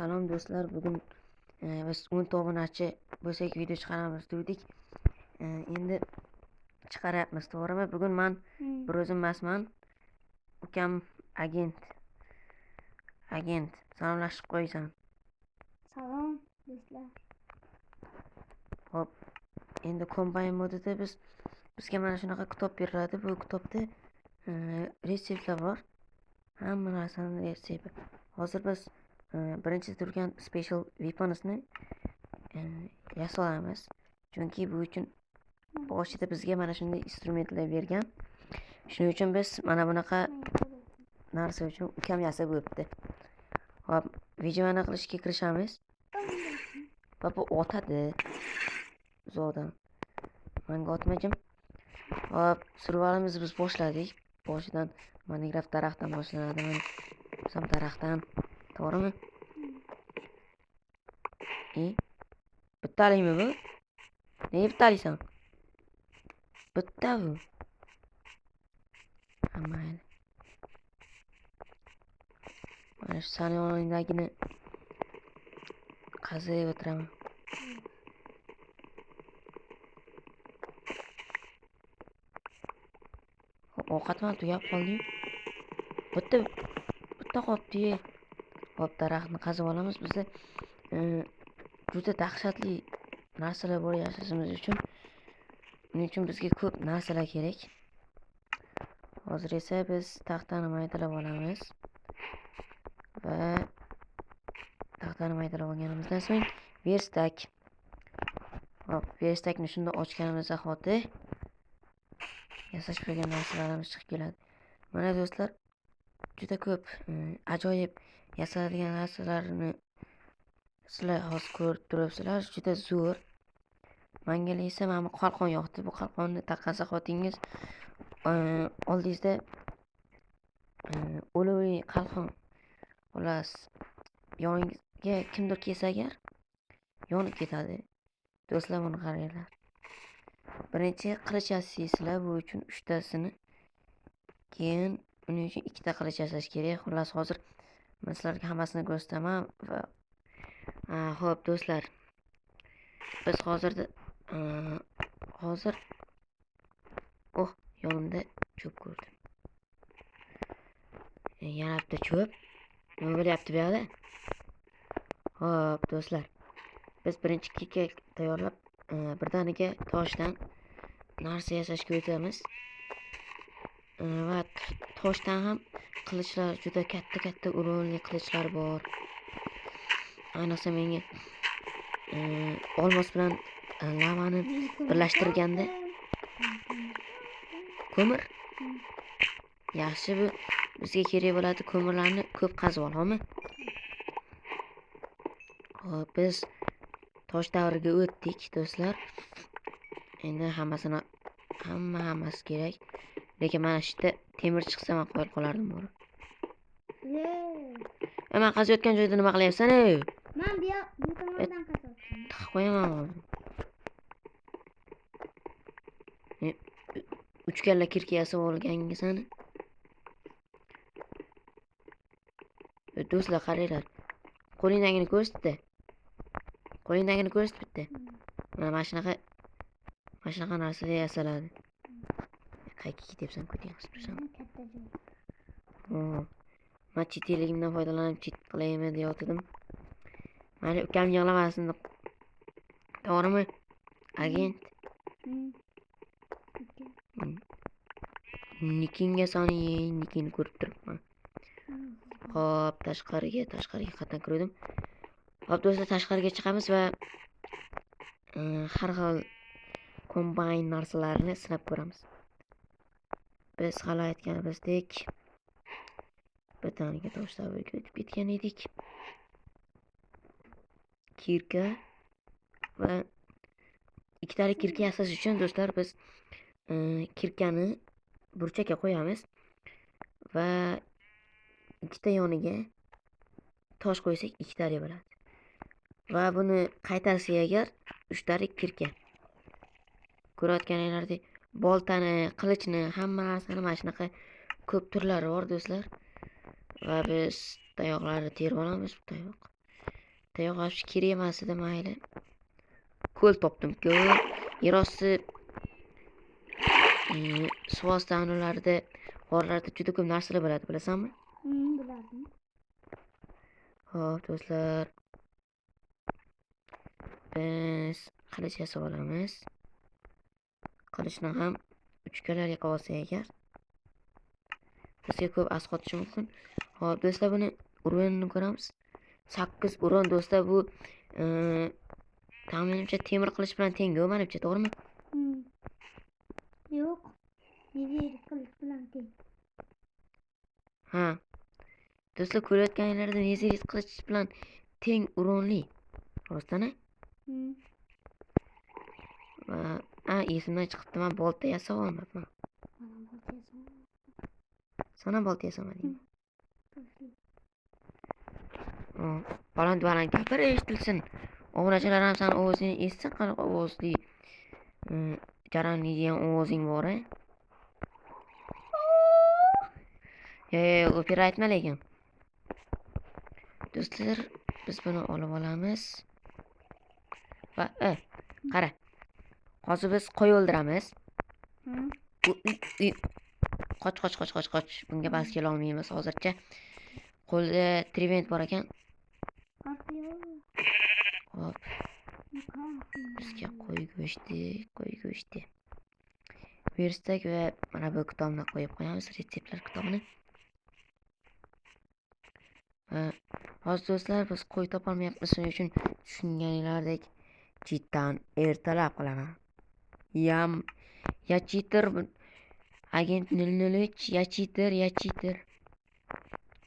Salom do'stlar, bugun biz 10 obunachi bo'lsak video chiqaramiz dedik. Endi chiqaryapmiz, to'g'rimi? Bugun men bir o'zim emasman. Ukam agent. Salomlashib qo'ysan. Salom do'stlar. Hop. Endi kombayn modida bizga mana shunaqa kitob beriladi. Bu kitobda retseptlar bor. Hamma narsaning retsepti. Hozir biz birinchi turgan special weaponsni yasalaymiz. Chunki bu uchun boshida bizga mana shunday instrumentlar bergan. Shuning uchun biz mana bunaqa narsa uchun ukam yasab o'tdi. Hop, videoni qilishga kirishamiz. Va bu otadi. Zodan. Menga otmajim. Hop, survalimizni biz boshladik. Boshidan Minecraft daraxtdan boshlanadi. Sam daraxtdan. To'g'rimi? Bittalimi bu? Nega bittalaysan? Bitta bu. Mayli. Mana shu saloningdagini qazib o'tiraman. Ovqatman tugab qoldi. Bitta qopdi. Hop, daraxtni qazib olamiz. Bizda juda dahshatli narsalar bor yashashimiz uchun. Buning uchun bizga ko'p narsalar kerak. Hozir esa biz taxtani maydalab olamiz. Va taxtani maydalab olganimizdan so'ng verstak. Hop, verstakni shunda ochganimiz zahoti yasash bo'lgan narsalarimiz chiqib keladi. Mana do'stlar, juda ko'p ajoyib yasaladigan narsalarni sizlar hozir ko'rib turibsizlar. Juda zo'r. Menga esa mana bu qalqon yoqdi. Bu qalqonni taqqan zahotingiz oldingizda o'lovli qalqon, xolos, yoningizga kimdir kelsa agar yonib ketadi. Do'stlar, buni qaranglar. Birinchi qilich yasaysizlar, bu uchun 3 tasini. Keyin uning uchun 2 ta qilich yasash kerak. Xolos, hozir men sizlarga hammasini ko'rsataman va xo'p do'stlar, biz hozir yonimda cho'p ko'rdim. Yana bitta cho'p. Nima bo'lyapti bu yerda? Xo'p do'stlar, biz birinchi kek tayyorlab birdaniga toshdan narsa yasashga o'tamiz. Va toshdan ham qilichlar, juda katta o'rinli qilichlar bor. Ayniqsa menga olmos bilan lavani birlashtirganda ko'mir yaxshi, bu bizga kerak bo'ladi. Ko'mirlarni ko'p qazib olamiz. Hop, biz tosh davriga o'tdik do'stlar. Endi hammasi kerak. Lekin mana shu yerda temir chiqsa men qo'yib qolardim bor. Men qaziyotgan joyda nima qilyapsan ey? Men bu tomondan qazyapman. Tiqib qo'yaman hozir. Uchkalla kirka yasab olgangisan. Do'stlar, qaranglar. Qo'lingdagini ko'rsatdi. Mana shunaqa narsalar yasaladi. Qayerga ketyapsan? Ko'tingni tursan. Katta joy. Men chet elligimdan foydalanib chet qilayman deyotdim. Mana ukam yig'lamasin deb. To'g'rimi? Agent. Nikinga nikini ko'rib turibman. Hop, tashqariga qatdan kirdim. Hop do'stlar, tashqariga chiqamiz va har xil kombayn narsalarni sinab ko'ramiz. Biz hali aytganimizdek birdaniga tosh davriga o'tib ketgan edik. Kirka va 2 talik kirka yasash uchun do'stlar, biz kirkani burchakka qo'yamiz va 2 ta yoniga tosh qo'ysak 2 talik bo'ladi. Va buni qaytarsak agar 3 talik kirka. Ko'rayotganinglardek boltani, qilichni, hamma narsani mana shunaqa ko'p turlari bor do'stlar. Va biz tayoqlarni terib olamiz. Tayoq Tayoq olish kerak emas edi, mayli. Ko'l topdim, ko'l. Yerosti suv osti anavlarida, g'orlarda juda ko'p narsalar bo'ladi, bilasanmi? Bilardim. Xo'p, do'stlar. Biz qilich yasab olamiz. Qilichni ham 3 kalarga qilib olsak agar bizga ko'p asqotishi mumkin. Xo'p, do'stlar, buni uranini ko'ramiz. 8 uran do'stlar, bu taxminimcha temir qilich bilan teng-ku, menimcha, to'g'rimi? Yo'q. Nega qilich bilan teng? Ha. Do'stlar, ko'rayotganinglarda neziris qilich bilan teng uranli. Rostdan-a? Va esimdan chiqibdi, men bolta yasab olmabman. Sana bolta yasamadingmi? Baland gapir, eshitilsin. Obunachilar ham sani ovozingni eshitsin, qanaqa ovozli, jaranglaydigan ovozing bor-a? Yo'q, opera aytma lekin. Do'stlar, biz buni olib olamiz. Va qara. Hozir biz qo'y o'ldiramiz. Qoch. Bunga bas kela olmaymiz hozircha. Qo'lda trident bor ekan. Hop. Bizga qo'y go'shti. Verstak va mana bu kitobni qo'yib qo'yamiz, retseptlar kitobini. Hozir do'stlar, biz qo'y topolmayapmiz, shuning uchun tushunganinglardek jiddan ertalab qilaman. Ya cheater, agent 003, ya cheater.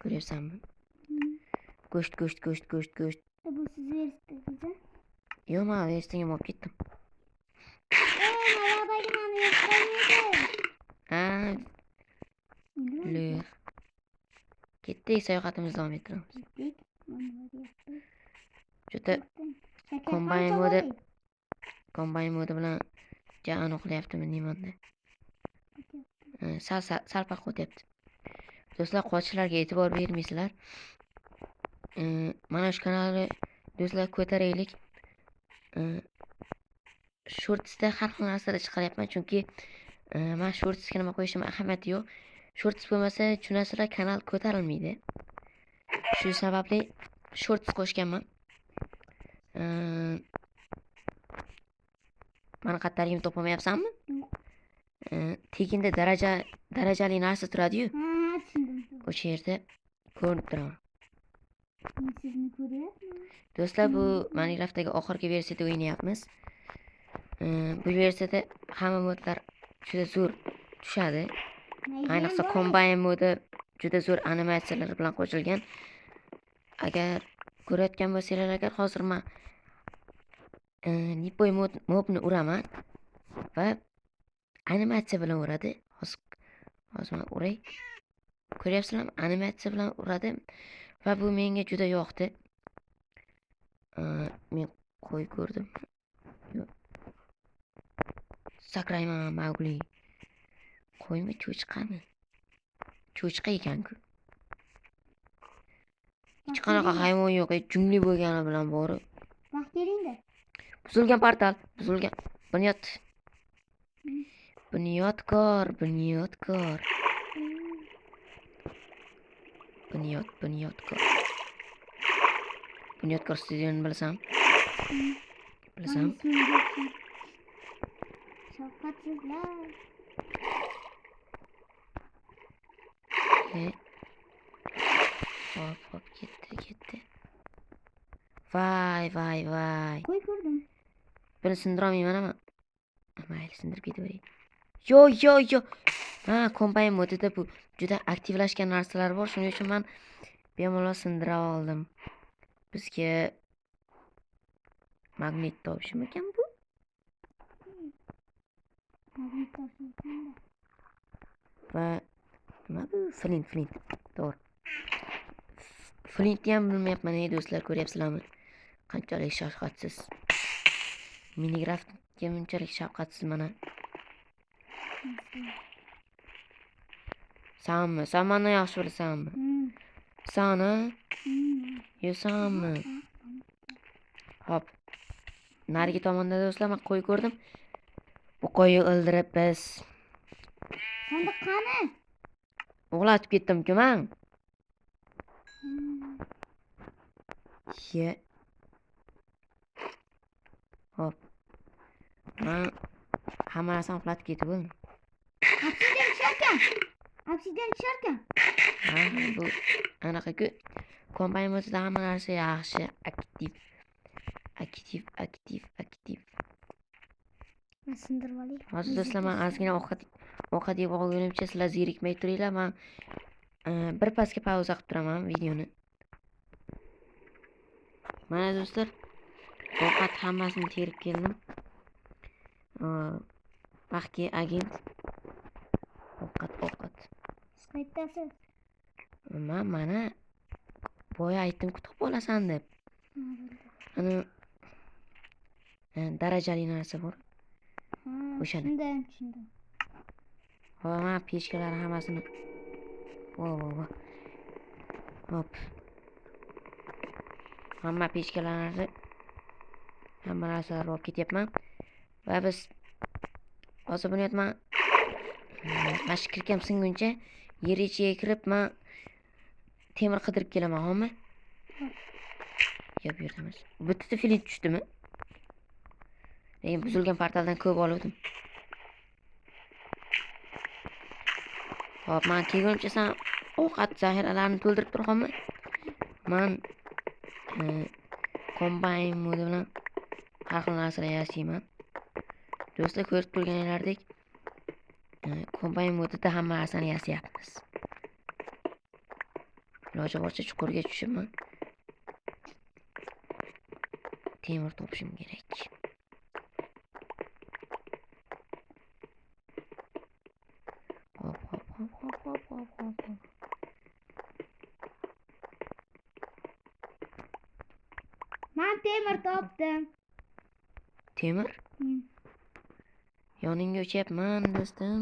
Ko'ryapsanmi? Go'sht. Bu siz verstingiz? Yo'q, men verstingga olib ketdim. Navadagi meni Ler. Ketdik, sayohatimizni davom ettiramiz. Juda kombayn modi bilan jan o'qlayaptimi nimanda. Sal farq o'tyapti. Do'stlar, qochishlarga e'tibor bermaysizlar. Mana shu kanalni do'stlar ko'taraylik. Shortsda har xil narsalar chiqaryapman, chunki men shortsga nima qo'yishim ahamiyati yo'q. Shorts bo'lmasa, shu narsalar kanal ko'tarilmaydi. Shu sababli shorts qo'shganman. Mana qattaligimni topolmayapsanmi? Tekinda darajali narsa turadi-yu. Tushundim. O'sha yerda ko'rinib turaman. Sizni ko'ryapman. Do'stlar, bu Minecraftdagi oxirgi versiyada o'ynayapmiz. Bu versiyada hamma modlar juda zo'r tushadi. Ayniqsa kombayn modi juda zo'r animatsiyalar bilan qo'shilgan. Agar ko'rayotgan bo'lsanglar, agar hozir men Nipoy mobni uraman va animatsiya bilan uradi. Hozir men uray. Ko'ryapsizlarmi? Animatsiya bilan uradi va bu menga juda yoqdi. Men qo'y ko'rdim. Sakrayman, Mowgli. Qo'ymi, cho'chqami? Cho'chqa ekan-ku. Hech qanaqa hayvon yo'q, jungli bo'lgani bilan borib. Vaqt keling-da. Buzilgan portal, Bunyodkor. Bunyodkor studioni bilasan? Bilasan? Shafqatsizlar. Hop, ketdi. Voy. Qo'y ko'rdim. Buni sindirolmayman ama. Mayli, sindirib ketaveray. Yo. Kombayn modida bu juda aktivlashgan narsalar bor, shuning uchun men bemalol sindira oldim. Bizga magnit topishim ekan bu. Va nima bu? Flint. To'g'ri. Flintni ham bilmayapman, do'stlar, ko'ryapsizlarmi? Qanchalik shafqatsiz. Minecraftga bunchalik shafqatsiz mana. Sen mendan yaxshi bilasanmi? Sani? Yo, sanmi? Hop. Narigi tomonda do'stlar men qo'y ko'rdim. Bu qo'yni o'ldirib biz Sandiq qani? uxlatib ketdim-ku men. Ye. Hop. Men hamma narsani uxlatib ketib bo'ldim. Obsidian tusharkan. Ha, bu anaqa-ku kombayn modida hamma narsa yaxshi, aktiv. Men sindirib olay. Hozir do'stlar men ozgina ovqat yeb olgunimcha sizlar zerikmay turinglar. Men bir pasga pauza qilib turaman videoni. Mana do'stlar, ovqat hammasini terib keldim. Baxtga agent. Ovqat. Qaytasiz? Mana boya aytdim-ku topib olasan deb. Ana darajali narsa bor. O'shani. Tushundim. Hop, mana pechkalar hammasini. Vo. Hop. Hamma pechkalarni hamma narsalarni olib ketyapman. Va biz hozir buni aytman. Mana shu kirkam singuncha yer ichiga kirib men temir qidirib kelaman, xo'pmi? Yo'q, yurtamiz. Bitta filit tushdimi? Lekin buzilgan portaldan ko'p oldim. Hop, men kelguncha sen ovqat zaxiralarini to'ldirib tur, xo'pmi? Men kombayn modi bilan har xil narsalar yasayman. Do'stlar, ko'rib turganlaringlardek kombayn modida hamma narsani yasayapmiz. Iloji boricha chuqurga tushibman. Temir topishim kerak. Hop. Men temir topdim. Temir? Yoningga o'chyapman, do'stim.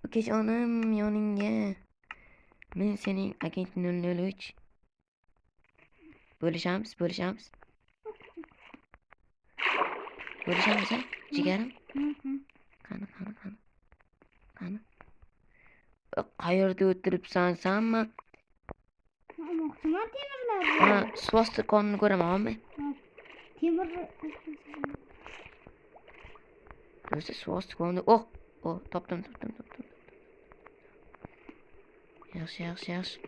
Ukajonim, yoningga. Men sening agent 003. Bo'lishamiz. Bo'lishamiz, jigarim. Qani. Qayerda o'tiribsan senmi? Men temirlar. Ha, svastikonni ko'ramanmi? Temir. Do'stlar, svastikonni. Oh, topdim. Yaxshi.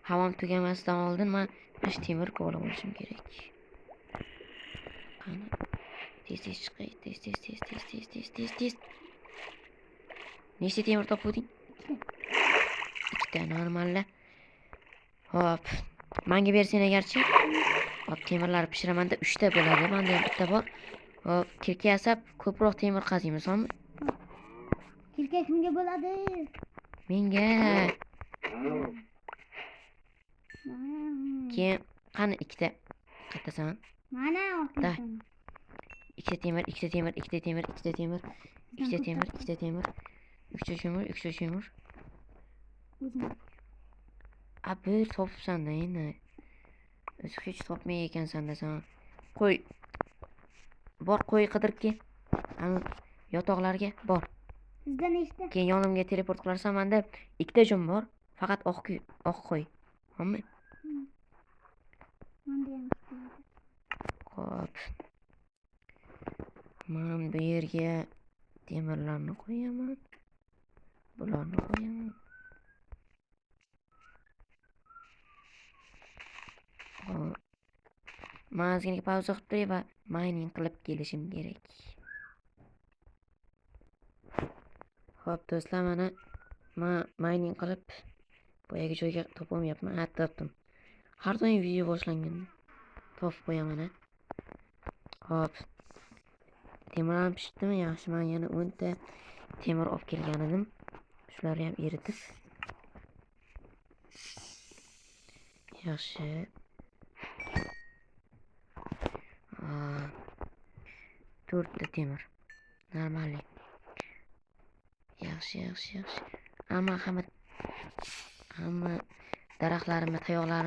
Havom tugamasidan oldin men shu temir ko'rib olishim kerak. Qani. Tez chiqay. Tez. Nechta temir topding? 2 ta, normalda. Hop. Menga bersen agarchi. Hop, temirlar pishiraman-da 3 ta bo'ladi. Menda ham bitta bor. Hop, kirka yasab ko'proq temir qaziymiz, xo'pmi? Kirka kimga bo'ladi? Menga. Keyin qani 2 ta. Qaytasan? Mana Da. oldim. 2 ta temir. 3 ta temir. 3 ta temir. Bir topsan da yine. Hiç topmaya ekansan da sen. Qo'y. Bor qo'y qidirib kel. Ana yotoqlarga bor. Sizda nechta? Keyin yonimga teleport qilarsan, menda 2 ta jum bor. Faqat oq qo'y. Xo'pmi? Menda ham ikkita. Xo'p. Men bu yerga temirlarni qo'yaman. Bularni qo'yaman. Men ozgina pauza qilib turay va mining qilib kelishim kerak. Xo'p do'stlar, mana men mining qilib boyagi joyga topolmayapman. Ha, topdim. Har doim video boshlanganda topib qo'yaman. Xo'p. Temirlarni pishdimi? Yaxshi, men yana 10 ta temir olib kelgan edim. Shularni ham eritib. Yaxshi. 4 ta temir. Normal. Yaxshi. Hamma daraxtlarimni, tayoqlarimni